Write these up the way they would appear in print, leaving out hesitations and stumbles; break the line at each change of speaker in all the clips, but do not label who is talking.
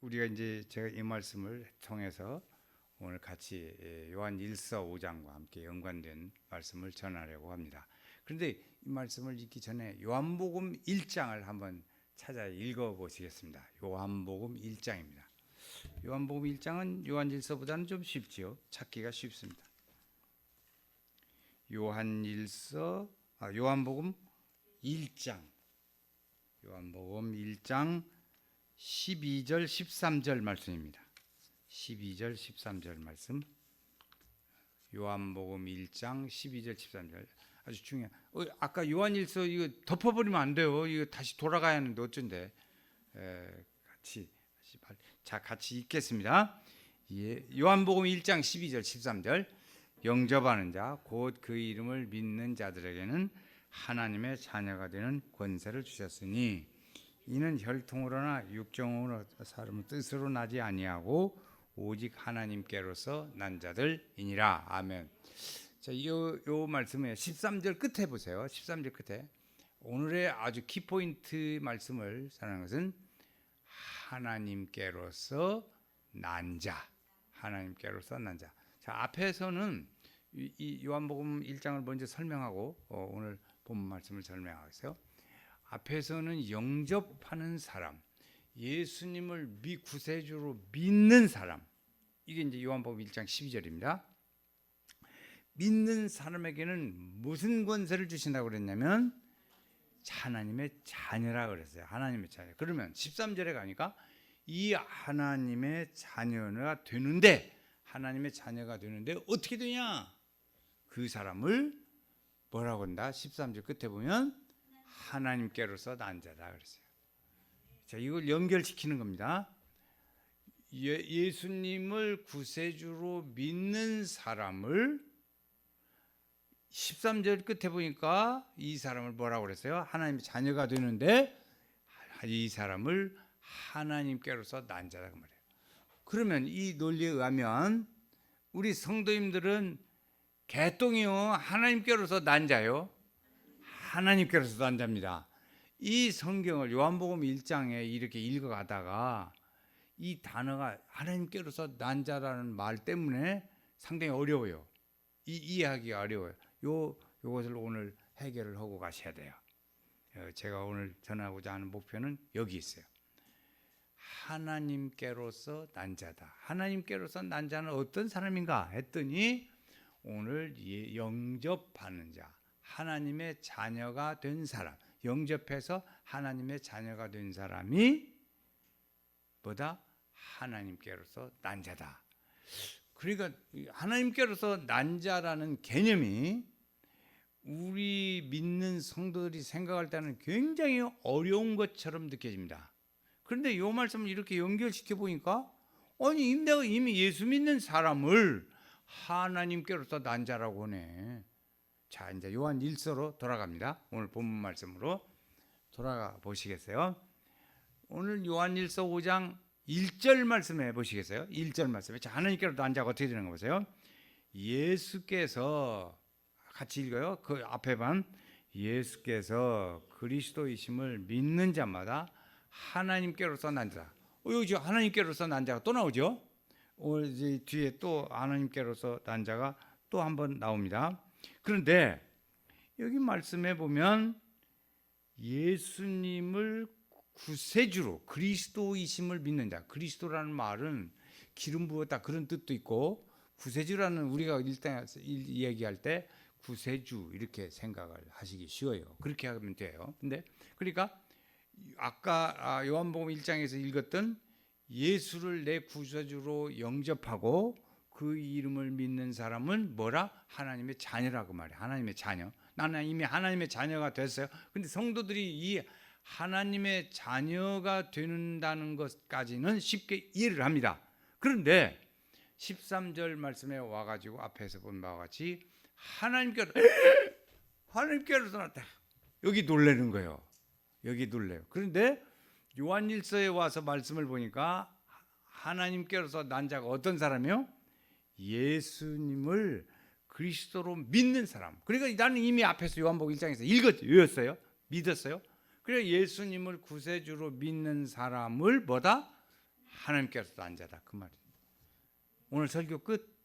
우리가 이제 제가 이 말씀을 통해서 오늘 같이 요한 1서 5장과 함께 연관된 말씀을 전하려고 합니다. 그런데 이 말씀을 읽기 전에 요한복음 1장을 한번 찾아 읽어 보시겠습니다. 요한복음 1장입니다. 요한복음 1장은 요한 1서보다는 좀 쉽지요. 찾기가 쉽습니다. 요한복음 1장 12절 13절 말씀입니다. 12절 13절 말씀. 요한복음 1장 12절 13절 아주 중요한. 아까 요한일서 이거 덮어버리면 안 돼요. 이거 다시 돌아가야 하는데 어쩐데. 같이 읽겠습니다. 요한복음 1장 12절 13절. 영접하는 자 곧 그 이름을 믿는 자들에게는 하나님의 자녀가 되는 권세를 주셨으니 이는 혈통으로나 육정으로 사람의 뜻으로 나지 아니하고 오직 하나님께로서 난 자들이니라. 아멘. 자, 요 말씀에 13절 끝에 보세요. 13절 끝에 오늘의 아주 키포인트 말씀을 전하는 것은 하나님께로서 난 자. 하나님께로서 난 자. 자, 앞에서는 이 요한복음 1장을 먼저 설명하고 오늘 본문 말씀을 설명하겠어요. 앞에서는 영접하는 사람, 예수님을 구세주로 믿는 사람, 이게 이제 요한복음 1장 12절입니다. 믿는 사람에게는 무슨 권세를 주신다고 그랬냐면 하나님의 자녀라 그랬어요. 하나님의 자녀. 그러면 13절에 가니까 이 하나님의 자녀가 되는데 어떻게 되냐? 그 사람을 뭐라고 한다? 13절 끝에 보면 하나님께로서 난 자다 그랬어요. 자, 이걸 연결시키는 겁니다. 예수님을 구세주로 믿는 사람을 13절 끝에 보니까 이 사람을 뭐라고 그랬어요? 하나님의 자녀가 되는데 이 사람을 하나님께로서 난 자다 그 말이에요. 그러면 이 논리에 의하면 우리 성도님들은 개똥이요 하나님께로서 난 자요? 하나님께로서 난 자입니다. 이 성경을 요한복음 1장에 이렇게 읽어가다가 이 단어가 하나님께로서 난 자라는 말 때문에 상당히 어려워요. 이해하기가 어려워요. 요것을 오늘 해결을 하고 가셔야 돼요. 제가 오늘 전하고자 하는 목표는 여기 있어요. 하나님께로서 난 자다. 하나님께로서 난 자는 어떤 사람인가 했더니 오늘 영접하는 자, 하나님의 자녀가 된 사람, 영접해서 하나님의 자녀가 된 사람이 뭐다? 하나님께로서 난 자다. 그러니까 하나님께로서 난 자라는 개념이 우리 믿는 성도들이 생각할 때는 굉장히 어려운 것처럼 느껴집니다. 그런데 이 말씀을 이렇게 연결시켜 보니까 아니 내가 이미 예수 믿는 사람을 하나님께로서 난 자라고 하네. 자, 이제 요한 1서로 돌아갑니다. 오늘 본문 말씀으로 돌아가 보시겠어요? 오늘 요한 1서 5장 1절 말씀해 보시겠어요? 1절 말씀에 자, 하나님께로서 난 자가 어떻게 되는 거 보세요. 예수께서 같이 읽어요. 그 앞에 반 예수께서 그리스도이심을 믿는 자마다 하나님께로서 난 자. 여기 하나님께로서 난 자가 또 나오죠. 오늘 이제 뒤에 또 하나님께로서 난 자가 또 한 번 나옵니다. 그런데 여기 말씀해 보면 예수님을 구세주로 그리스도이심을 믿는 자. 그리스도라는 말은 기름 부었다 그런 뜻도 있고 구세주라는 우리가 일단 얘기할 때 구세주 이렇게 생각을 하시기 쉬워요. 그렇게 하면 돼요. 근데 그러니까 아까 요한복음 1장에서 읽었던 예수를 내 구세주로 영접하고 그 이름을 믿는 사람은 뭐라? 하나님의 자녀라고 말해. 하나님의 자녀. 나는 이미 하나님의 자녀가 됐어요. 근데 성도들이 이 하나님의 자녀가 된다는 것까지는 쉽게 이해를 합니다. 그런데 13절 말씀에 와가지고 앞에서 본 바와 같이 하나님께로서 났다. 여기 놀라는 거예요. 여기 놀래요. 그런데 요한일서에 와서 말씀을 보니까 하나님께로서 난 자가 어떤 사람이요? 예수님을 그리스도로 믿는 사람. 그러니까 나는 이미 앞에서 요한복음 1장에서 읽었어요. 믿었어요. 그래서 예수님을 구세주로 믿는 사람을 뭐다? 하나님께서 난 자다 그 말이에요. 오늘 설교 끝.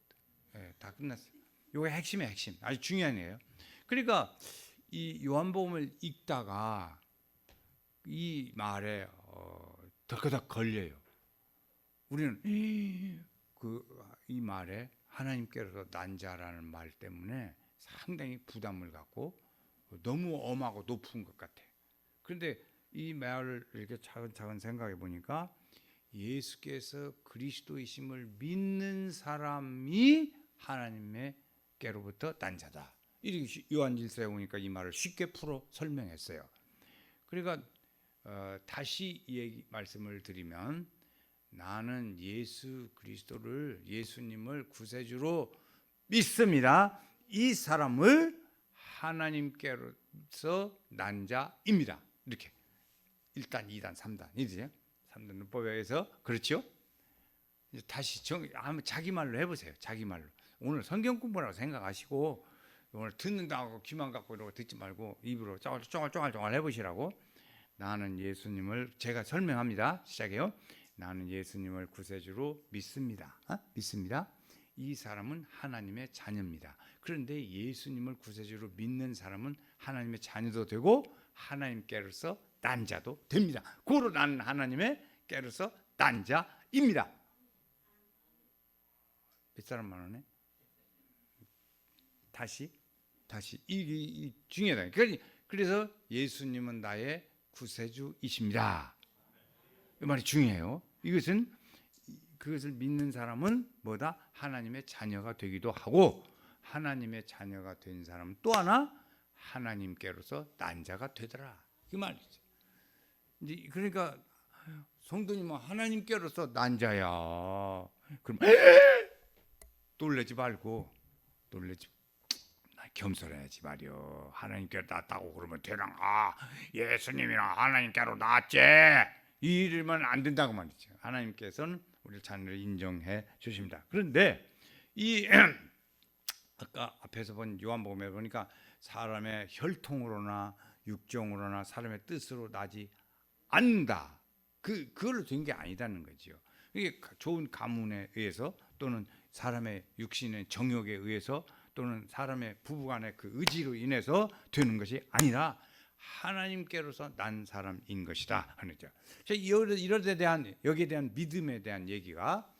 네, 다 끝났어요. 이게 핵심이에요. 핵심. 아주 중요한 예요. 그러니까 이 요한복음을 읽다가 이 말에 덜커덕 걸려요. 우리는 이 말에 하나님께서 난 자라는 말 때문에 상당히 부담을 갖고 너무 엄하고 높은 것 같아. 그런데 이 말을 이렇게 차근차근 생각해 보니까 예수께서 그리스도이심을 믿는 사람이 하나님께로부터 난 자다. 이렇게 요한일서에 보니까 이 말을 쉽게 풀어 설명했어요. 그러니까 다시 말씀을 드리면 나는 예수 그리스도를 예수님을 구세주로 믿습니다. 이 사람을 하나님께로서 난 자입니다. 이렇게 1단, 2단, 3단 이죠. 3단 문법에 의해서 그렇죠? 이제 다시 한번 자기 말로 해보세요. 자기 말로. 오늘 성경 공부라고 생각하시고 오늘 듣는다고 귀만 갖고 이러고 듣지 말고 입으로 쫑알쫑알 해보시라고. 나는 예수님을 제가 설명합니다. 시작해요. 나는 예수님을 구세주로 믿습니다. 믿습니다. 이 사람은 하나님의 자녀입니다. 그런데 예수님을 구세주로 믿는 사람은 하나님의 자녀도 되고 하나님께로서 난 자도 됩니다. 고로 나는 하나님께로서 난 자입니다. 몇 사람 말하네? 다시 이게 중요하다. 그래서 예수님은 나의 구세주이십니다. 이 말이 중요해요. 그것을 믿는 사람은 뭐다? 하나님의 자녀가 되기도 하고 하나님의 자녀가 된 사람은 또 하나 하나님께로서 난 자가 되더라. 그 말이죠. 이제 그러니까 성도님은 하나님께로서 난 자야. 그럼 놀라지 말고 겸손해야지 말이요. 하나님께로 낳았다고 그러면 되나? 예수님이랑 하나님께로 낳았지. 이러면 안 된다고 말이죠. 하나님께서는 우리 자녀를 인정해 주십니다. 그런데 이 아까 앞에서 본 요한복음에 보니까 사람의 혈통으로나 육정으로나 사람의 뜻으로 나지 않는다. 그걸로 된 게 아니다는 거죠. 이게 좋은 가문에 의해서 또는 사람의 육신의 정욕에 의해서 또는 사람의 부부간의 그 의지로 인해서 되는 것이 아니라 하나님께로서 난 사람인 것이다 하는 거죠. 여기에 대한 믿음에 대한 얘기가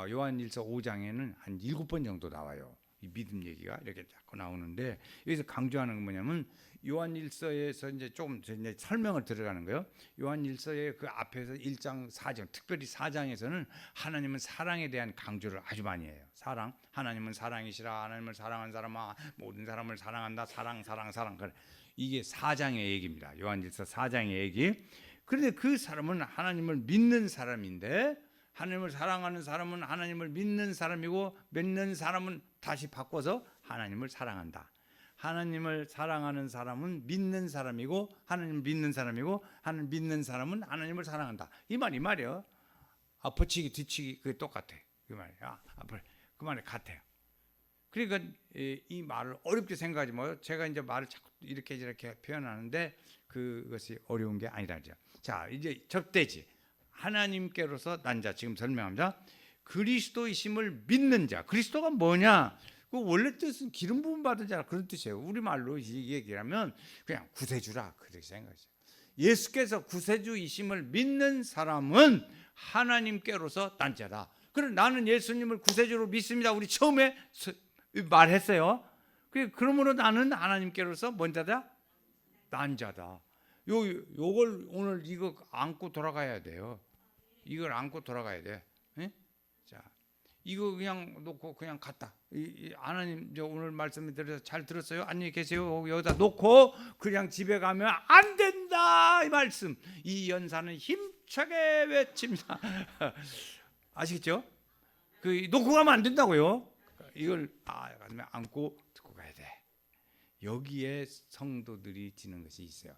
요한일서 5장에는 한 7번 정도 나와요. 이 믿음 얘기가 이렇게 자꾸 나오는데 여기서 강조하는 건 뭐냐면 요한일서에서 이제 조금 이제 설명을 들어가는 거예요. 요한일서의 그 앞에서 1장 4장, 특별히 4장에서는 하나님은 사랑에 대한 강조를 아주 많이 해요. 사랑, 하나님은 사랑이시라. 하나님을 사랑한 사람은 모든 사람을 사랑한다. 사랑. 그래. 이게 4장의 얘기입니다. 요한일서 4장의 얘기. 그런데 그 사람은 하나님을 믿는 사람인데 하나님을 사랑하는 사람은 하나님을 믿는 사람이고 믿는 사람은 다시 바꿔서 하나님을 사랑한다. 하나님을 사랑하는 사람은 믿는 사람이고 하나님을 믿는 사람이고 하나님 믿는 사람은 하나님을 사랑한다. 이 말이에요. 앞으치기 뒤치기 그게 똑같아. 그 말이야. 그 말이 같아요. 그러니까 이 말을 어렵게 생각하지 마요. 제가 이제 말을 자꾸 이렇게 표현하는데 그것이 어려운 게 아니라죠. 자, 이제 접대지. 하나님께로서 난 자 지금 설명합니다. 그리스도이심을 믿는 자. 그리스도가 뭐냐? 그 원래 뜻은 기름 부음 받은 자라 그런 뜻이에요. 우리말로 이 얘기하면 그냥 구세주라 그렇게 생각하죠. 예수께서 구세주이심을 믿는 사람은 하나님께로서 난 자다. 그럼 나는 예수님을 구세주로 믿습니다. 우리 처음에 말했어요. 그러므로 나는 하나님께로서 뭔 자다? 난 자다. 요걸 오늘 이거 안고 돌아가야 돼요. 이걸 안고 돌아가야 돼. 예? 자, 이거 그냥 놓고 그냥 갔다. 하나님 오늘 말씀을 들어서 잘 들었어요? 안녕히 계세요. 여기다 놓고 그냥 집에 가면 안 된다. 이 말씀. 이 연사는 힘차게 외칩니다. 아시겠죠? 놓고 가면 안 된다고요. 이걸 가슴에 안고 듣고 가야 돼. 여기에 성도들이 지는 것이 있어요.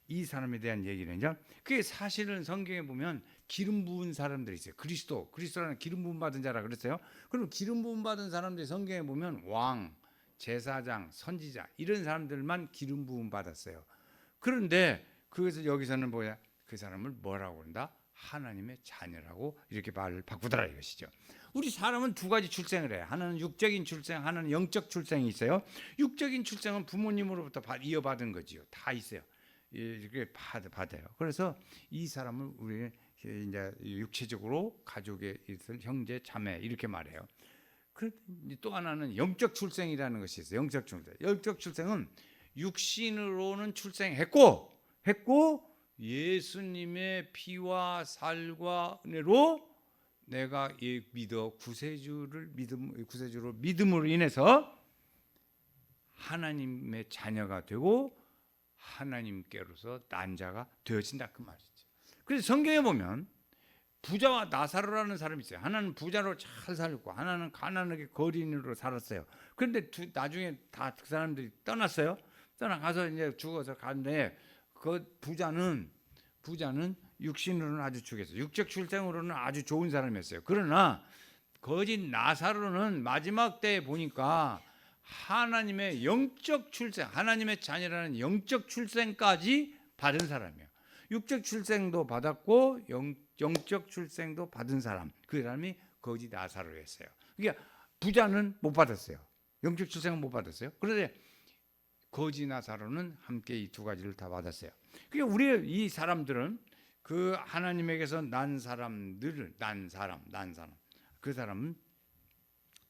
이 사람에 대한 얘기는요. 그게 사실은 성경에 보면 기름 부은 사람들이 있어요. 그리스도라는 기름 부음 받은 자라 그랬어요. 그럼 기름 부음 받은 사람들이 성경에 보면 왕, 제사장, 선지자 이런 사람들만 기름 부음 받았어요. 그런데 그것을 여기서는 뭐야? 그 사람을 뭐라고 그런다? 하나님의 자녀라고 이렇게 말을 바꾸더라 이것이죠. 우리 사람은 두 가지 출생을 해요. 하나는 육적인 출생, 하나는 영적 출생이 있어요. 육적인 출생은 부모님으로부터 이어받은 거지요. 다 있어요. 이렇게 받아요. 그래서 이 사람을 우리 이제 육체적으로 가족에 있을 형제, 자매 이렇게 말해요. 또 하나는 영적 출생이라는 것이 있어요. 영적 출생. 영적 출생은 육신으로는 출생했고 예수님의 피와 살과 은혜로 내가 구세주로 믿음으로 인해서 하나님의 자녀가 되고 하나님께로서 난 자가 되어진다 그 말이죠. 그래서 성경에 보면 부자와 나사로라는 사람이 있어요. 하나는 부자로 잘 살고 하나는 가난하게 거리인으로 살았어요. 그런데 나중에 다 그 사람들이 떠났어요. 떠나가서 이제 죽어서 가는데 그 부자는 육신으로는 아주 죽였어요. 육적 출생으로는 아주 좋은 사람이었어요. 그러나 거짓 나사로는 마지막 때에 보니까 하나님의 영적 출생, 하나님의 자녀라는 영적 출생까지 받은 사람이에요. 육적 출생도 받았고 영적 출생도 받은 사람, 그 사람이 거짓 나사로였어요. 그러니까 부자는 못 받았어요. 영적 출생은 못 받았어요. 그런데 거짓 나사로는 함께 이 두 가지를 다 받았어요. 그러니까 우리 이 사람들은 그 하나님에게서 난 사람, 그 사람은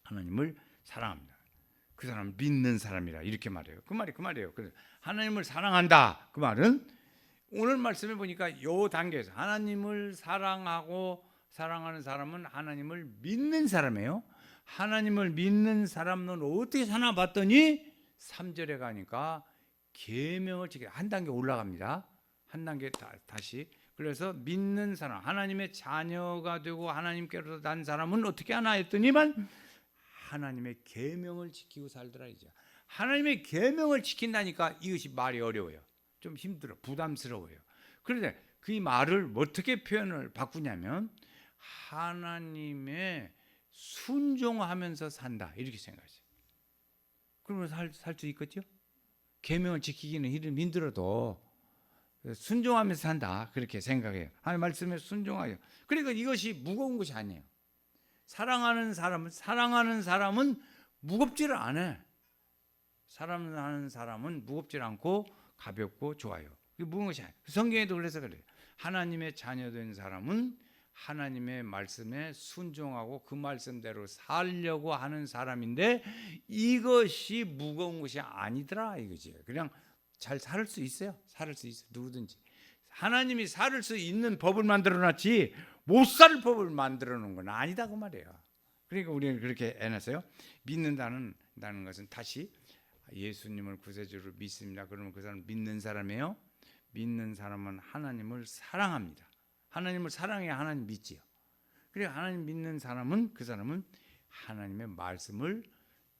하나님을 사랑합니다. 그 사람은 믿는 사람이라 이렇게 말해요. 그 말이에요. 그래서 하나님을 사랑한다. 그 말은 오늘 말씀에 보니까 요 단계에서 하나님을 사랑하고 사랑하는 사람은 하나님을 믿는 사람이에요. 하나님을 믿는 사람은 어떻게 사나 봤더니 3절에 가니까 계명을 지켜 한 단계 올라갑니다. 한 단계 다시. 그래서 믿는 사람, 하나님의 자녀가 되고 하나님께로서 난 사람은 어떻게 하나 했더니만 하나님의 계명을 지키고 살더라 이제. 하나님의 계명을 지킨다니까 이것이 말이 어려워요. 좀 힘들어, 부담스러워요. 그런데 그 말을 어떻게 표현을 바꾸냐면 하나님의 순종하면서 산다 이렇게 생각하세요. 그러면 살 수 있겠죠? 계명을 지키기는 힘들어도 순종하면서 산다 그렇게 생각해요. 하나님 말씀에 순종하여. 그러니까 이것이 무거운 것이 아니에요. 사랑하는 사람은 무겁지를 않아요. 사랑하는 사람은 무겁지 않고 가볍고 좋아요. 그게 무거운 것이 아니에요. 성경에도 그래서 그래요. 하나님의 자녀된 사람은 하나님의 말씀에 순종하고 그 말씀대로 살려고 하는 사람인데 이것이 무거운 것이 아니더라 이거지. 그냥 잘 살 수 있어요. 살을 수 있어요. 누구든지. 하나님이 살을 수 있는 법을 만들어놨지 못 살 법을 만들어놓은 건 아니다 그 말이에요. 그러니까 우리는 그렇게 해놨어요. 믿는다는 것은 다시 예수님을 구세주로 믿습니다. 그러면 그 사람은 믿는 사람이에요. 믿는 사람은 하나님을 사랑합니다. 하나님을 사랑해야 하나님 믿지요. 그리고 하나님 믿는 사람은 그 사람은 하나님의 말씀을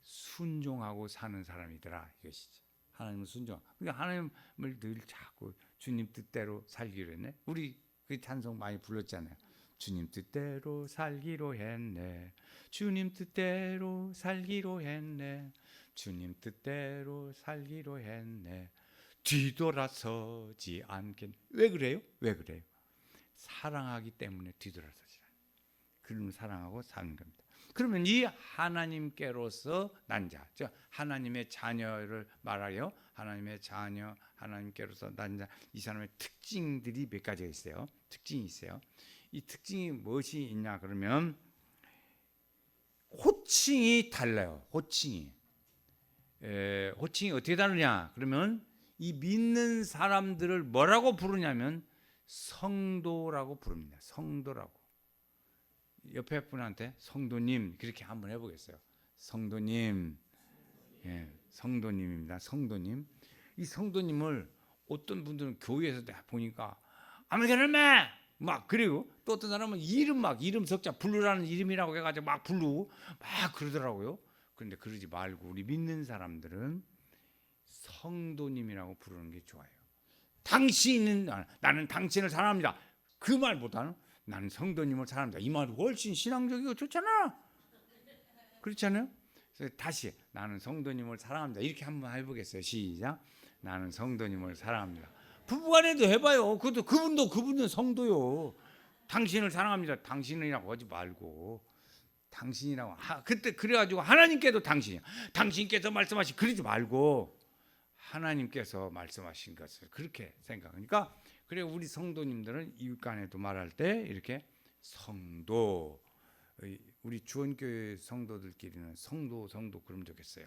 순종하고 사는 사람이더라 이것이지. 하나님을 순종. 그러니까 하나님을 늘 자꾸 주님 뜻대로 살기로 했네. 우리 그 찬송 많이 불렀잖아요. 주님 뜻대로 살기로 했네. 주님 뜻대로 살기로 했네. 주님 뜻대로 살기로 했네. 뒤돌아서지 않겠네. 왜 그래요? 사랑하기 때문에 뒤돌아서지 않아요. 그럼 사랑하고 사는 겁니다. 그러면 이 하나님께로서 난 자, 즉 하나님의 자녀를 말하여 하나님의 자녀, 하나님께로서 난 자, 이 사람의 특징들이 몇 가지가 있어요. 특징이 있어요. 이 특징이 무엇이 있냐 그러면 호칭이 달라요. 호칭이 어떻게 다르냐 그러면 이 믿는 사람들을 뭐라고 부르냐면 성도라고 부릅니다. 성도라고. 옆에 분한테 성도님 그렇게 한번 해보겠어요. 성도님, 예, 성도님입니다. 성도님. 이 성도님을 어떤 분들은 교회에서 보니까 아무개나 막 그리고 또 어떤 사람은 이름 석자 부르라는 이름이라고 해가지고 막 부르고 막 그러더라고요. 그런데 그러지 말고 우리 믿는 사람들은 성도님이라고 부르는 게 좋아요. 나는 당신을 사랑합니다. 그 말보다는 나는 성도님을 사랑합니다. 이 말이 훨씬 신앙적이고 좋잖아. 그렇잖아요. 그래서 다시 나는 성도님을 사랑합니다. 이렇게 한번 해보겠어요. 시작. 나는 성도님을 사랑합니다. 부부간에도 해봐요. 그분은 성도요. 당신을 사랑합니다. 당신이라고 하지 말고 당신이라고 그때 그래가지고 하나님께도 당신이야. 당신께서 말씀하신 그러지 말고 하나님께서 말씀하신 것을 그렇게 생각하니까 그래 우리 성도님들은 이웃간에도 말할 때 이렇게 성도 우리 주원교회 성도들끼리는 성도 그러면 좋겠어요.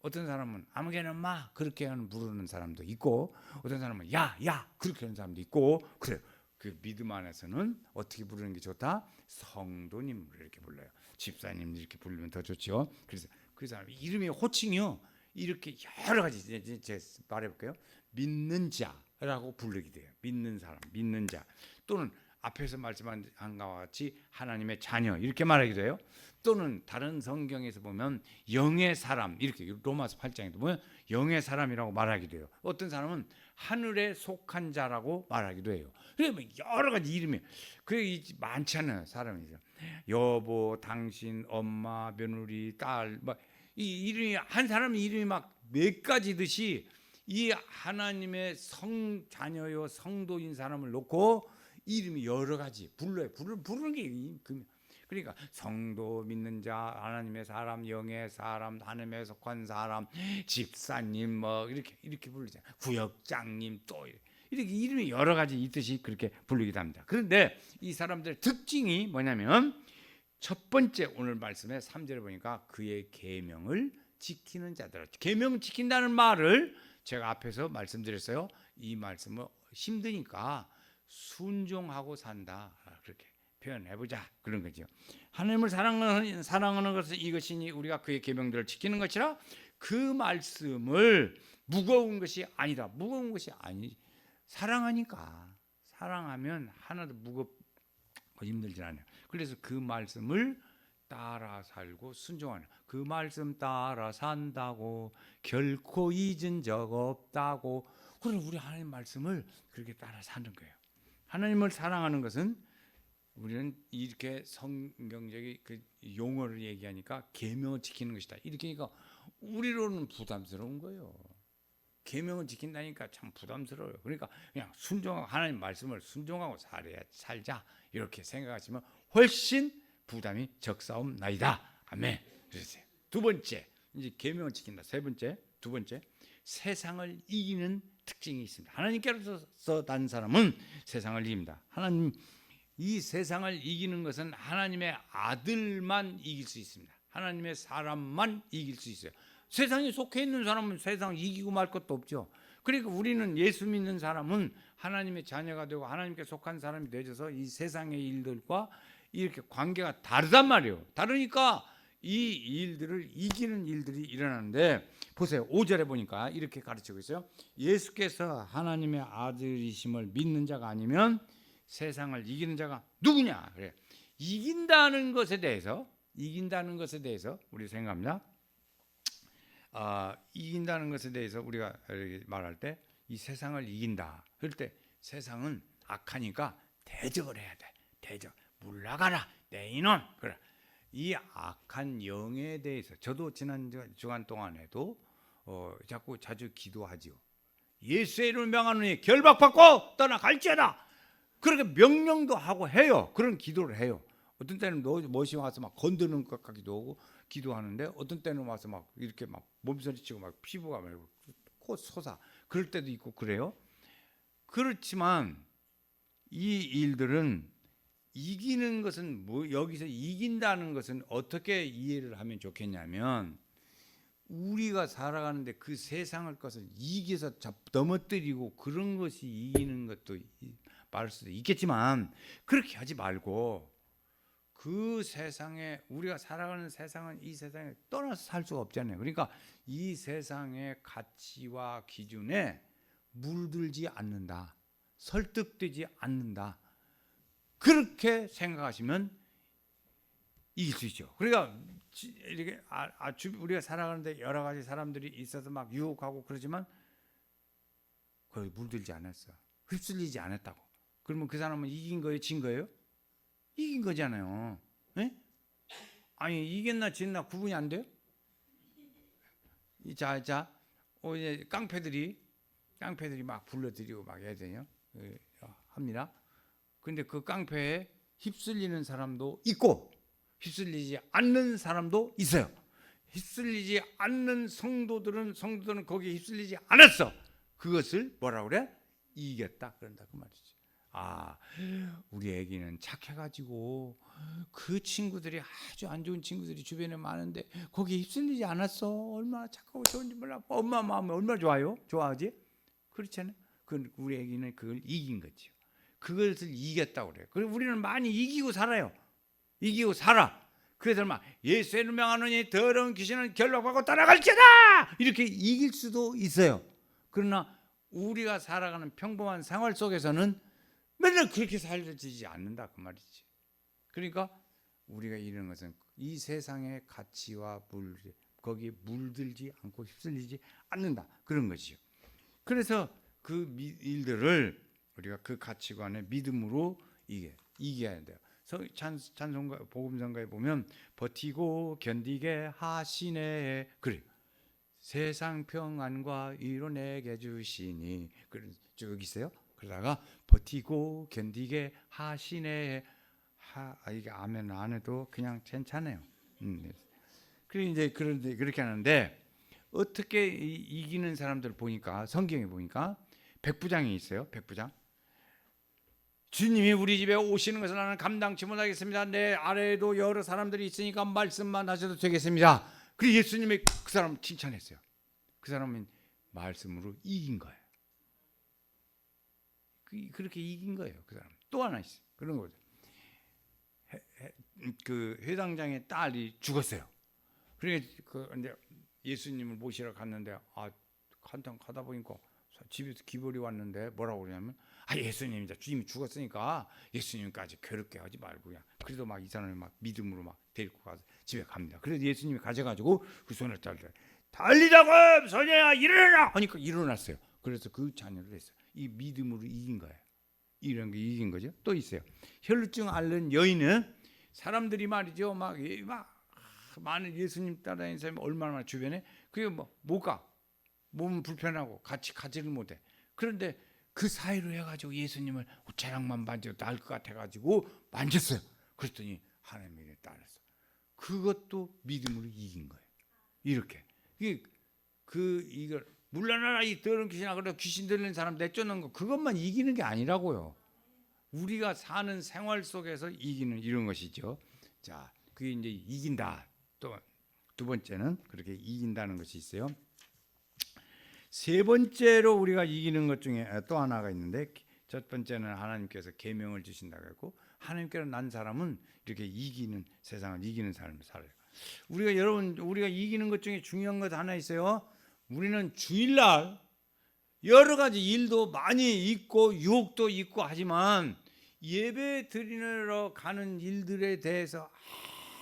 어떤 사람은 아무개나 마 그렇게 부르는 사람도 있고 어떤 사람은 야 그렇게 하는 사람도 있고 그래요. 그 믿음 안에서는 어떻게 부르는 게 좋다? 성도님을 이렇게 불러요. 집사님 이렇게 부르면 더 좋죠. 그래서 그 사람 이름이 호칭이요. 이렇게 여러 가지 이제 말해볼게요. 믿는 자라고 부르게 돼요. 믿는 사람, 믿는 자 또는 앞에서 말씀한 것과 같이 하나님의 자녀 이렇게 말하기도 해요. 또는 다른 성경에서 보면 영의 사람 이렇게 로마서 8장에도 보면 영의 사람이라고 말하기도 해요. 어떤 사람은 하늘에 속한 자라고 말하기도 해요. 그러면 여러 가지 이름이 그게 많잖아요. 사람이 여보, 당신, 엄마, 며느리, 딸 막 이 이름이 한 사람 이름이 막 몇 가지듯이 이 하나님의 성 자녀요 성도인 사람을 놓고 이름이 여러 가지 불러요. 부르는 게 그러니까 성도 믿는 자 하나님의 사람 영의 사람 하나님에 속한 사람 집사님 뭐 이렇게 부르잖아요. 구역장님 또 이렇게 이름이 여러 가지 있듯이 그렇게 부르기도 합니다. 그런데 이 사람들의 특징이 뭐냐면 첫 번째 오늘 말씀에 3절에 보니까 그의 계명을 지키는 자들. 계명을 지킨다는 말을 제가 앞에서 말씀드렸어요. 이 말씀은 힘드니까 순종하고 산다. 그렇게 표현해보자. 그런 거죠. 하나님을 사랑하는 것은 이것이니 우리가 그의 계명들을 지키는 것이라 그 말씀을 무거운 것이 아니다. 무거운 것이 아니. 사랑하니까. 사랑하면 하나도 무겁고 힘들지 않아요. 그래서 그 말씀을 따라 살고 순종하는 그 말씀 따라 산다고 결코 잊은 적 없다고. 그럼 우리 하나님 말씀을 그렇게 따라 사는 거예요. 하나님을 사랑하는 것은 우리는 이렇게 성경적인 그 용어를 얘기하니까 계명을 지키는 것이다. 이렇게 하니까 우리로는 부담스러운 거예요. 계명을 지킨다니까 참 부담스러워요. 그러니까 그냥 순종하고 하나님 말씀을 순종하고 살자 이렇게 생각하시면 훨씬 부담이 적사옵나이다. 아멘. 그러세요. 두 번째 이제 계명을 지킨다. 세 번째 두 번째 세상을 이기는 특징이 있습니다. 하나님께서 단 사람은 세상을 이깁니다. 하나님 이 세상을 이기는 것은 하나님의 아들만 이길 수 있습니다. 하나님의 사람만 이길 수 있어요. 세상에 속해 있는 사람은 세상 이기고 말 것도 없죠. 그러니까 우리는 예수 믿는 사람은 하나님의 자녀가 되고 하나님께 속한 사람이 되어서 이 세상의 일들과 이렇게 관계가 다르단 말이에요. 다르니까 이 일들을 이기는 일들이 일어나는데 보세요. 5절에 보니까 이렇게 가르치고 있어요. 예수께서 하나님의 아들이심을 믿는 자가 아니면 세상을 이기는 자가 누구냐? 그래. 이긴다는 것에 대해서 우리 생각합니다. 이긴다는 것에 대해서 우리가 말할 때 이 세상을 이긴다. 그럴 때 세상은 악하니까 대적을 해야 돼. 대적. 물러가라. 내 이놈. 그래. 이 악한 영에 대해서 저도 지난 주간 동안에도 자주 기도하지요. 예수의 이름을 명하노니 결박받고 떠나갈지어다. 그렇게 명령도 하고 해요. 그런 기도를 해요. 어떤 때는 멋이 와서 막 건드는 것 같기도 하고 기도하는데 어떤 때는 와서 막 이렇게 막 몸서리치고 막 피부가 막 코 솟아 그럴 때도 있고 그래요. 그렇지만 이 일들은 이기는 것은 여기서 이긴다는 것은 어떻게 이해를 하면 좋겠냐면 우리가 살아가는데 그 세상을 것을 이겨서 넘어뜨리고 그런 것이 이기는 것도 말할 수도 있겠지만 그렇게 하지 말고 그 세상에 우리가 살아가는 세상은 이 세상에 떠나서 살 수가 없잖아요. 그러니까 이 세상의 가치와 기준에 물들지 않는다. 설득되지 않는다. 그렇게 생각하시면 이길 수 있죠. 그러니까 이렇게 우리가 살아가는데 여러 가지 사람들이 있어서 막 유혹하고 그러지만 거의 물들지 않았어. 휩쓸리지 않았다고. 그러면 그 사람은 이긴 거예요? 진 거예요? 이긴 거잖아요. 네? 아니 이겼나 진나 구분이 안 돼요? 이제 깡패들이 막 불러들이고 막 해야 되냐 합니다. 근데 그 깡패에 휩쓸리는 사람도 있고 휩쓸리지 않는 사람도 있어요. 휩쓸리지 않는 성도들은 거기에 휩쓸리지 않았어. 그것을 뭐라 그래? 이겼다 그런다 그 말이지. 아, 우리 애기는 착해가지고 그 친구들이 아주 안 좋은 친구들이 주변에 많은데 거기에 휩쓸리지 않았어. 얼마나 착하고 좋은지 몰라. 엄마 마음이 얼마나 좋아요? 좋아하지? 그렇잖아요. 우리 애기는 그걸 이긴 거죠. 그것을 이겼다고 그래요. 그리고 우리는 많이 이기고 살아요. 이기고 살아. 그래서 막 예수의 명하노니 더러운 귀신은 결박하고 따라갈지어다 이렇게 이길 수도 있어요. 그러나 우리가 살아가는 평범한 생활 속에서는 맨날 그렇게 살지지 않는다 그 말이지. 그러니까 우리가 이런 것은 이 세상의 가치와 거기에 물들지 않고 휩쓸리지 않는다 그런 것이죠. 그래서 그 일들을 우리가 그 가치관의 믿음으로 이겨야 돼요. 찬송가 복음성가에 보면 버티고 견디게 하시네 그래. 세상 평안과 위로 내게 주시니 쭉 있어요. 그러다가 버티고 견디게 하시네. 이게 아멘 안 해도 그냥 괜찮아요. 그리고 이제 그렇게 하는데 어떻게 이기는 사람들 보니까 성경에 보니까 백부장이 있어요. 백부장. 주님이 우리 집에 오시는 것을 나는 감당치 못하겠습니다. 내 아래에도 여러 사람들이 있으니까 말씀만 하셔도 되겠습니다. 그리고 예수님이 그 사람을 칭찬했어요. 그 사람은 말씀으로 이긴 거예요. 그렇게 이긴 거예요. 그 사람. 또 하나 있어요. 그런 거죠. 그 회당장의 딸이 죽었어요. 그러니까 이제 예수님을 모시러 갔는데 한참 가다 보니까 집에서 기벌이 왔는데 뭐라고 그러냐면 예수님 이제 주님이 죽었으니까 예수님까지 괴롭게 하지 말고 그냥 그래도 막 이 사람을 막 믿음으로 막 데리고 가서 집에 갑니다. 그래서 예수님이 가져가지고 그 손을 달리자고 소녀야 일어나라 하니까 일어났어요. 그래서 그 자녀를 했어요. 이 믿음으로 이긴 거예요. 이런 게 이긴 거죠. 또 있어요. 혈루증 앓는 여인은 사람들이 말이죠 막 많은 예수님 따라다니는 사람이 얼마나 주변에 그게 못 가. 몸은 불편하고 같이 가지를 못해. 그런데 그 사이로 해가지고 예수님을 옷자락만 만져도 나을 것 같아가지고 만졌어요. 그랬더니 하나님에게 따랐어. 그것도 믿음으로 이긴 거예요. 이렇게 이걸 물러나라 이 더러운 귀신아 그래 귀신 들리는 사람 내쫓는 거 그것만 이기는 게 아니라고요. 우리가 사는 생활 속에서 이기는 이런 것이죠. 자, 그게 이제 이긴다. 또 두 번째는 그렇게 이긴다는 것이 있어요. 세 번째로 우리가 이기는 것 중에 또 하나가 있는데 첫 번째는 하나님께서 계명을 주신다고 했고 하나님께로 난 사람은 이렇게 이기는 세상을 이기는 삶을 살아요. 우리가 이기는 것 중에 중요한 것 하나 있어요. 우리는 주일날 여러 가지 일도 많이 있고 유혹도 있고 하지만 예배 드리러 가는 일들에 대해서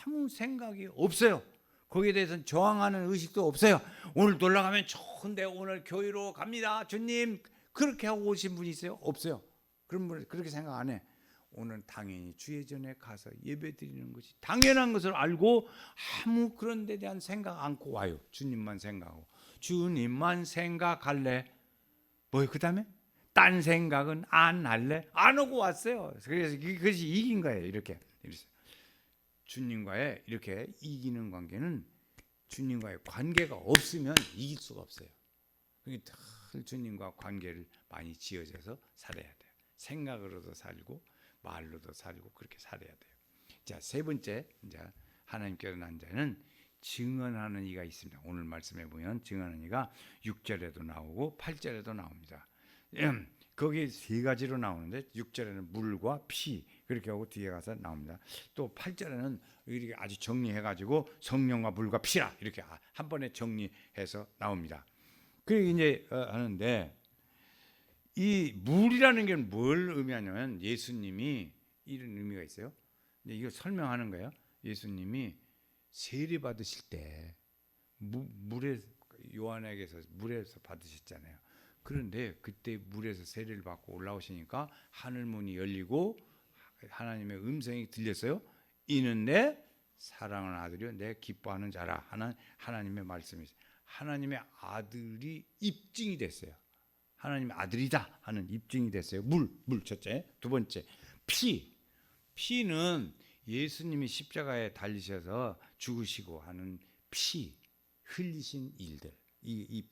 아무 생각이 없어요. 거기에 대해서는 저항하는 의식도 없어요. 오늘 놀러 가면 좋은데 오늘 교회로 갑니다. 주님 그렇게 하고 오신 분이 있어요? 없어요. 그런 분 그렇게 생각 안 해. 오늘 당연히 주의 전에 가서 예배 드리는 것이 당연한 것을 알고 아무 그런 데 대한 생각 않고 와요. 주님만 생각하고 주님만 생각할래. 그 다음에 딴 생각은 안 할래. 안 하고 왔어요. 그래서 그것이 이긴 거예요. 이렇게 주님과의 이렇게 이기는 관계는 주님과의 관계가 없으면 이길 수가 없어요. 그러니까 주님과 관계를 많이 지어져서 살아야 돼요. 생각으로도 살고 말로도 살고 그렇게 살아야 돼요. 자, 세 번째 이제 하나님께로 난 자는 증언하는 이가 있습니다. 오늘 말씀해 보면 증언하는 이가 6절에도 나오고 8절에도 나옵니다. 거기 세 가지로 나오는데 6절에는 물과 피 그렇게 하고 뒤에 가서 나옵니다. 또 8절에는 이렇게 아주 정리해가지고 성령과 물과 피라 이렇게 한 번에 정리해서 나옵니다. 그리고 이제 하는데 이 물이라는 게 뭘 의미하냐면 예수님이 이런 의미가 있어요. 근데 이거 설명하는 거예요. 예수님이 세례 받으실 때 물에 요한에게서 물에서 받으셨잖아요. 그런데 그때 물에서 세례를 받고 올라오시니까 하늘 문이 열리고 하나님의 음성이 들렸어요. 이는 내 사랑하는 아들이요 내 기뻐하는 자라 하는 하나님의 말씀이죠. 하나님의 아들이 입증이 됐어요. 하나님의 아들이다 하는 입증이 됐어요. 물 첫째. 두 번째 피는 예수님이 십자가에 달리셔서 죽으시고 하는 피, 흘리신 일들, 이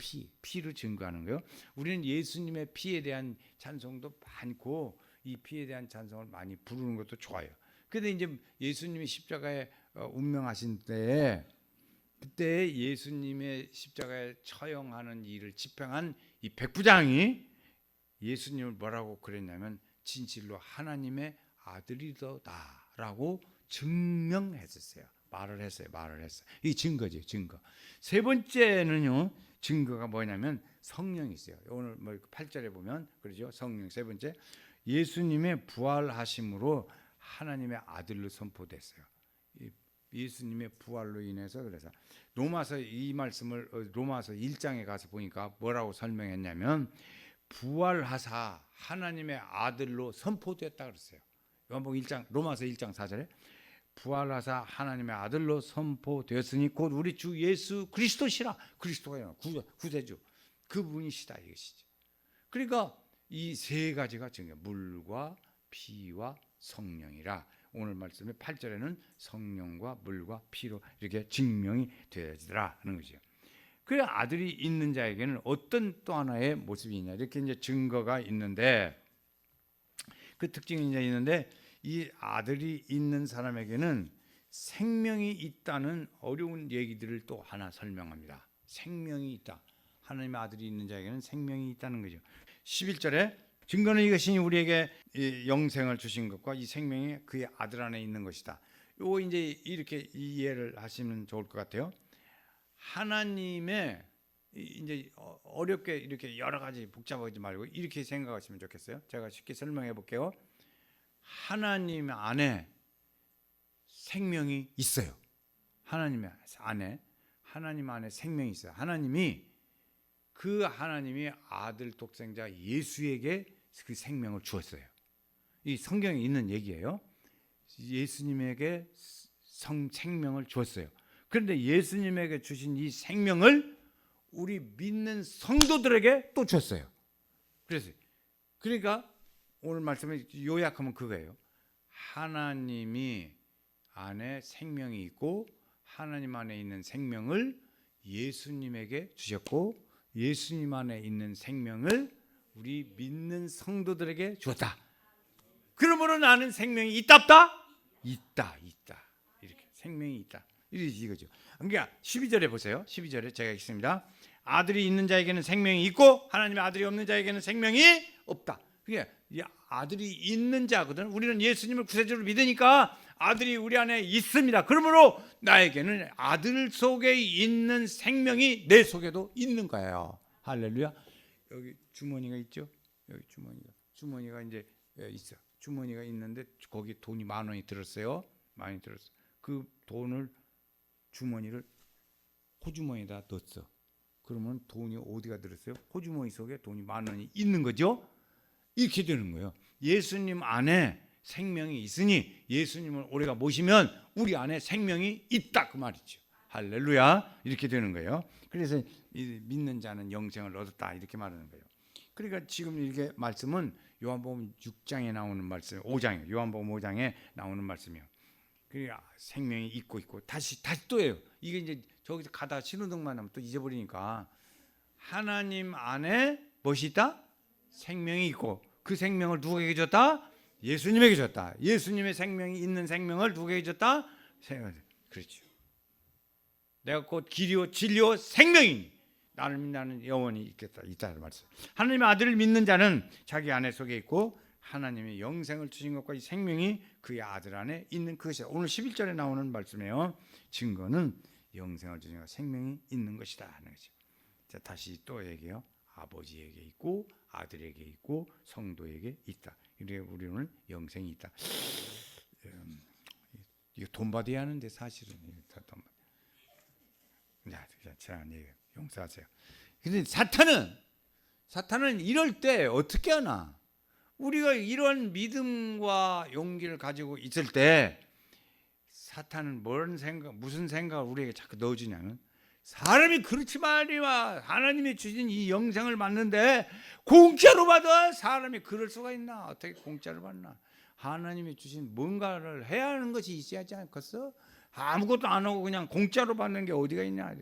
피로 증거하는 거예요. 우리는 예수님의 피에 대한 찬송도 많고 이 피에 대한 찬송을 많이 부르는 것도 좋아요. 그런데 이제 예수님이 십자가에 운명하신 때에 그때 예수님의 십자가에 처형하는 일을 집행한 이 백부장이 예수님을 뭐라고 그랬냐면 진실로 하나님의 아들이다라고 증명했었어요. 말을 했어요. 이 증거죠, 증거. 세 번째는요, 증거가 뭐냐면 성령이 있어요. 오늘 뭐 8절에 보면 그러죠. 성령 세 번째, 예수님의 부활하심으로 하나님의 아들로 선포됐어요. 예수님의 부활로 인해서 그래서 로마서 이 말씀을 로마서 1장에 가서 보니까 뭐라고 설명했냐면 부활하사 하나님의 아들로 선포됐다 그랬어요. 요한복음 1장 로마서 1장 4절에 부활하사 하나님의 아들로 선포되었으니 곧 우리 주 예수 그리스도시라. 그리스도가 구세주 그분이시다 이것이죠. 그러니까 이 세 가지가 증거, 물과 피와 성령이라. 오늘 말씀의 8절에는 성령과 물과 피로 이렇게 증명이 되어지더라 하는 거죠. 그 아들이 있는 자에게는 어떤 또 하나의 모습이 있냐 이렇게 이제 증거가 있는데 그 특징이 이제 있는데 이 아들이 있는 사람에게는 생명이 있다는 어려운 얘기들을 또 하나 설명합니다. 생명이 있다. 하나님의 아들이 있는 자에게는 생명이 있다는 거죠. 11절에 증거는 이것이니 우리에게 영생을 주신 것과 이 생명이 그의 아들 안에 있는 것이다. 요거 이제 이렇게 이해를 하시면 좋을 것 같아요. 하나님의 이제 어렵게 이렇게 여러 가지 복잡하지 말고 이렇게 생각하시면 좋겠어요. 제가 쉽게 설명해 볼게요. 하나님 안에 생명이 있어요. 하나님 안에 생명이 있어요. 하나님이 아들 독생자 예수에게 그 생명을 주었어요. 이 성경에 있는 얘기예요. 예수님에게 생명을 주었어요. 그런데 예수님에게 주신 이 생명을 우리 믿는 성도들에게 또 줬어요. 그러니까 오늘 말씀을 요약하면 그거예요. 하나님이 안에 생명이 있고 하나님 안에 있는 생명을 예수님에게 주셨고 예수님 안에 있는 생명을 우리 믿는 성도들에게 주었다. 그러므로 나는 생명이 있다 없다? 있다. 이렇게 생명이 있다. 이거죠. 그러니까 12절에 보세요. 12절에 제가 읽습니다. 아들이 있는 자에게는 생명이 있고 하나님의 아들이 없는 자에게는 생명이 없다. 그게 아들이 있는 자거든. 우리는 예수님을 구세주로 믿으니까 아들이 우리 안에 있습니다. 그러므로 나에게는 아들 속에 있는 생명이 내 속에도 있는 거예요. 할렐루야. 여기 주머니가 있죠. 여기 주머니가 이제 있어. 주머니가 있는데 거기 돈이 10,000원이 들었어요. 많이 들었어. 그 돈을 주머니를 호주머니에다 넣었어. 그러면 돈이 어디가 들었어요? 호주머니 속에 돈이 10,000원이 있는 거죠. 이렇게 되는 거예요. 예수님 안에 생명이 있으니 예수님을 우리가 모시면 우리 안에 생명이 있다 그 말이죠. 할렐루야. 이렇게 되는 거예요. 그래서 믿는 자는 영생을 얻었다 이렇게 말하는 거예요. 그러니까 지금 이게 말씀은 요한복음 6장에 나오는 말씀, 5장에 요한복음 5장에 나오는 말씀이에요. 그러니까 생명이 있고 다시 또예요. 이게 이제 저기서 가다 신호등만 하면 또 잊어버리니까 하나님 안에 무엇이 있다? 생명이 있고 그 생명을 누구에게 줬다? 예수님에게 줬다. 예수님의 생명이 있는 생명을 누구에게 줬다? 그렇죠. 내가 곧 길이요 진리요 생명이니 나를 믿는 영원히 있다는 말씀. 하나님의 아들을 믿는 자는 자기 안에 속에 있고 하나님의 영생을 주신 것과 이 생명이 그의 아들 안에 있는 그것이다. 오늘 11절에 나오는 말씀이에요. 증거는 영생을 주신 것, 생명이 있는 것이다 하는 거죠. 자, 다시 또 얘기해요. 아버지에게 있고 아들에게 있고 성도에게 있다. 이래 우리는 영생이 있다. 이거 돈 받아야 하는데 사실은 다 돈 받아. 자, 용서하세요. 근데 사탄은 이럴 때 어떻게 하나? 우리가 이런 믿음과 용기를 가지고 있을 때 사탄은 무슨 생각을 우리에게 자꾸 넣어주냐면 사람이 그렇지 말이야. 하나님이 주신 이 영생을 받는데 공짜로 받아. 사람이 그럴 수가 있나? 어떻게 공짜로 받나? 하나님이 주신 뭔가를 해야 하는 것이 있어야지 않겠어? 아무것도 안 하고 그냥 공짜로 받는 게 어디가 있냐.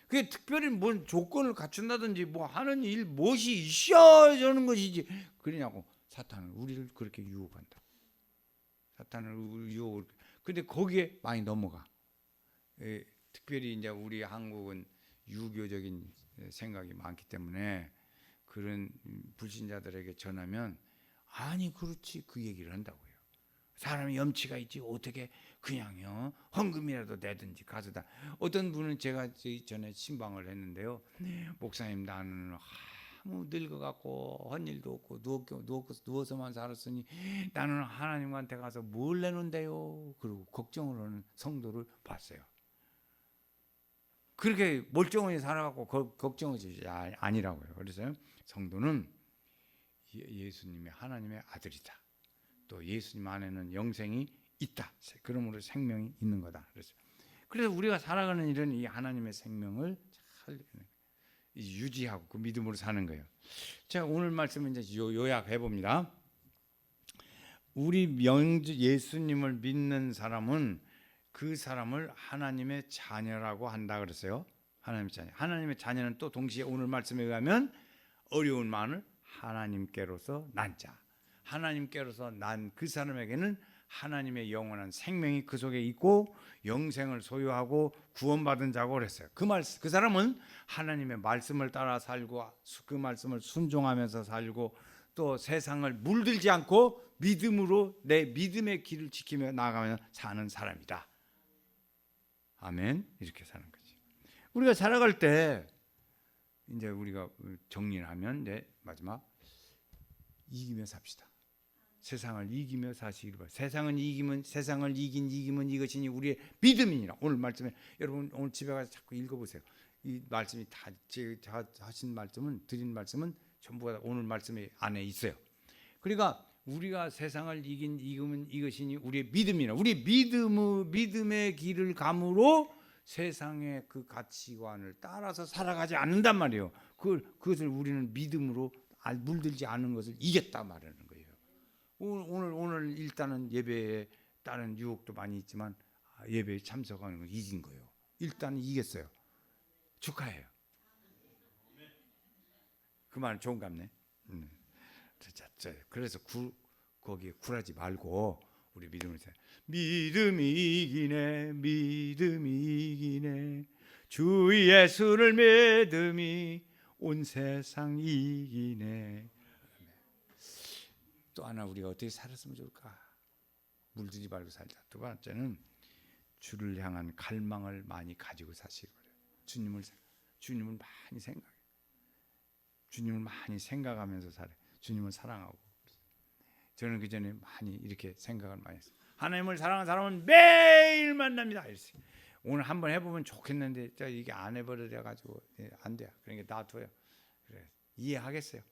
그게 특별히 뭔 조건을 갖춘다든지 뭐 하는 일 무엇이 있어야 하는 것이지. 그러냐고. 사탄은 우리를 그렇게 유혹한다. 사탄을 유혹을. 근데 거기에 많이 넘어가. 특별히 이제 우리 한국은 유교적인 생각이 많기 때문에 그런 불신자들에게 전하면 아니 그렇지 그 얘기를 한다고요. 사람이 염치가 있지 어떻게 그냥요 헌금이라도 내든지 가져다. 어떤 분은 제가 전에 신방을 했는데요. 목사님 나는 아무 늙어갖고 한 일도 없고 누워서만 살았으니 나는 하나님한테 가서 뭘 내놓은대요. 그리고 걱정을 하는 성도를 봤어요. 그렇게 멀쩡히 살아갖고 걱정하지 아니라고요. 그래서 성도는 예수님의 하나님의 아들이다. 또 예수님 안에는 영생이 있다. 그러므로 생명이 있는 거다. 그래서 우리가 살아가는 일은 이 하나님의 생명을 잘 유지하고 그 믿음으로 사는 거예요. 자, 오늘 말씀은 이제 요약해 봅니다. 우리 예수님을 믿는 사람은 그 사람을 하나님의 자녀라고 한다 그랬어요. 하나님의 자녀. 하나님의 자녀는 또 동시에 오늘 말씀에 의하면 어려운 마음을 하나님께로서 난 자. 하나님께로서 난 그 사람에게는 하나님의 영원한 생명이 그 속에 있고 영생을 소유하고 구원받은 자고 그랬어요. 그 사람은 하나님의 말씀을 따라 살고 그 말씀을 순종하면서 살고 또 세상을 물들지 않고 믿음으로 내 믿음의 길을 지키며 나아가며 사는 사람이다. 아멘. 이렇게 사는 거지. 우리가 살아갈 때 이제 우리가 정리를 하면 이제 마지막 이기며 삽시다. 세상을 이기며 사시기를 바랍니다. 세상을 이기면 이것이니 우리의 믿음이니라. 오늘 말씀에 여러분 오늘 집에 가서 자꾸 읽어보세요. 이 말씀이 다 제가 하신 말씀은 드린 말씀은 전부 다 오늘 말씀에 안에 있어요. 그러니까 우리가 세상을 이기면 이것이니 우리의 믿음이라. 우리 믿음의 길을 감으로 세상의 그 가치관을 따라서 살아가지 않는단 말이에요. 그것을 우리는 믿음으로 물들지 않은 것을 이겼다 말하는 거예요. 오늘 일단은 예배에 따른 유혹도 많이 있지만 예배에 참석하는 걸 이긴 거예요. 일단 이겼어요. 축하해요. 그 말은 좋은 갑네. 그래서 거기에 굴하지 말고 우리 믿음을 믿음이 이기네 주 예수를 믿음이 온 세상 이기네. 또 하나 우리가 어떻게 살았으면 좋을까? 물들지 말고 살자. 두 번째는 주를 향한 갈망을 많이 가지고 사시기 바래요. 주님을 많이 생각해. 주님을 많이 생각하면서 살아요. 주님을 사랑하고. 저는 그 전에 많이 이렇게 생각을 많이 했어요. 하나님을 사랑하는 사람은 매일 만납니다. 이랬어요. 오늘 한번 해보면 좋겠는데 이게 안 해버려 가지고 안 돼요. 그러니까 놔둬요. 그래 이해하겠어요.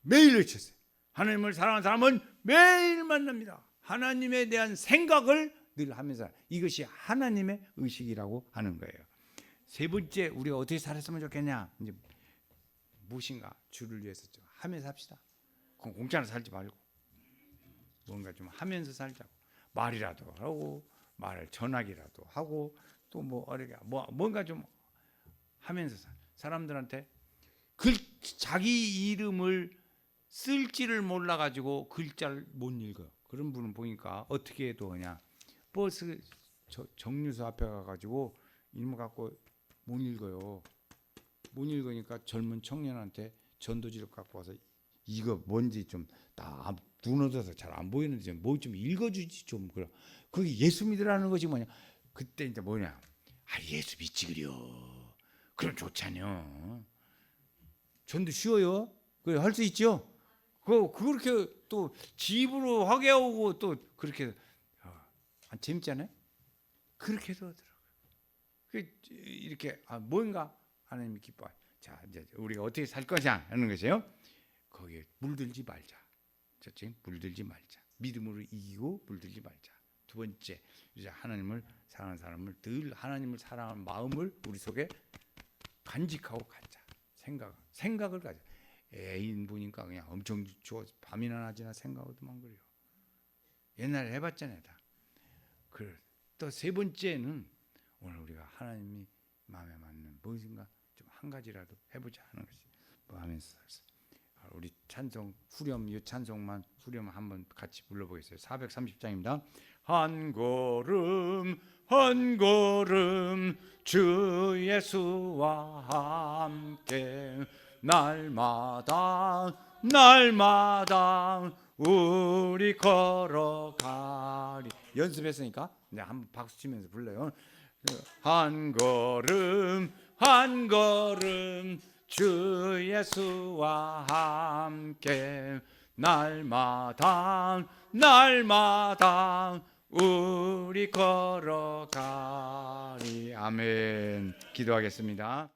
매일 외쳤어요. 하나님을 사랑하는 사람은 매일 만납니다. 하나님에 대한 생각을 늘 하면서 이것이 하나님의 의식이라고 하는 거예요. 세 번째 우리가 어떻게 살았으면 좋겠냐? 이제 무엇인가 주를 위해서 좀 하면서 합시다. 공짜로 살지 말고 뭔가 좀 하면서 살자고. 말이라도 하고 말을 전하기라도 하고 또 뭔가 좀 하면서 사람들한테 자기 이름을 쓸지를 몰라가지고 글자를 못 읽어요. 그런 분은 보니까 어떻게 해도 그냥 버스 정류소 앞에 가가지고 이름 갖고 못 읽어요. 못 읽으니까 젊은 청년한테 전도지를 갖고 와서 이거 뭔지 좀 다 눈 어두워서 잘 안 보이는데 뭐 좀 읽어주지 좀. 그게 예수 믿으라는 것이 뭐냐? 그때 이제 뭐냐? 예수 믿지 그려. 그럼 좋잖여. 전도 쉬워요. 그 할 수 있죠. 그렇게 또 집으로 하게 오고 또 그렇게 재밌잖아요. 그렇게 해도 하더라고요. 이렇게 뭔가 하나님이 기뻐요. 자 이제 우리가 어떻게 살 거냐 하는 것이에요. 거기에 물들지 말자. 첫째 물들지 말자. 믿음으로 이기고 물들지 말자. 두 번째 이제 하나님을 사랑하는 사람을 늘 하나님을 사랑하는 마음을 우리 속에 간직하고 가자. 생각을 가자. 애인 보니까 그냥 엄청 좋아 밤이나 낮이나 생각하더만 그래요. 옛날에 해봤잖아요 다. 또 세 번째는 오늘 우리가 하나님이 마음에 맞는 무엇인가 좀 한 가지라도 해보자 하는 것이 뭐 하면서 우리 찬송 후렴 이 찬송만 후렴 한번 같이 불러보겠어요. 430장입니다. 한 걸음 한 걸음 주 예수와 함께 날마다 날마다 우리 걸어가리. 연습했으니까 이제 한번 박수 치면서 불러요. 한 걸음 한 걸음 주 예수와 함께 날마다 날마다 우리 걸어가리. 아멘. 기도하겠습니다.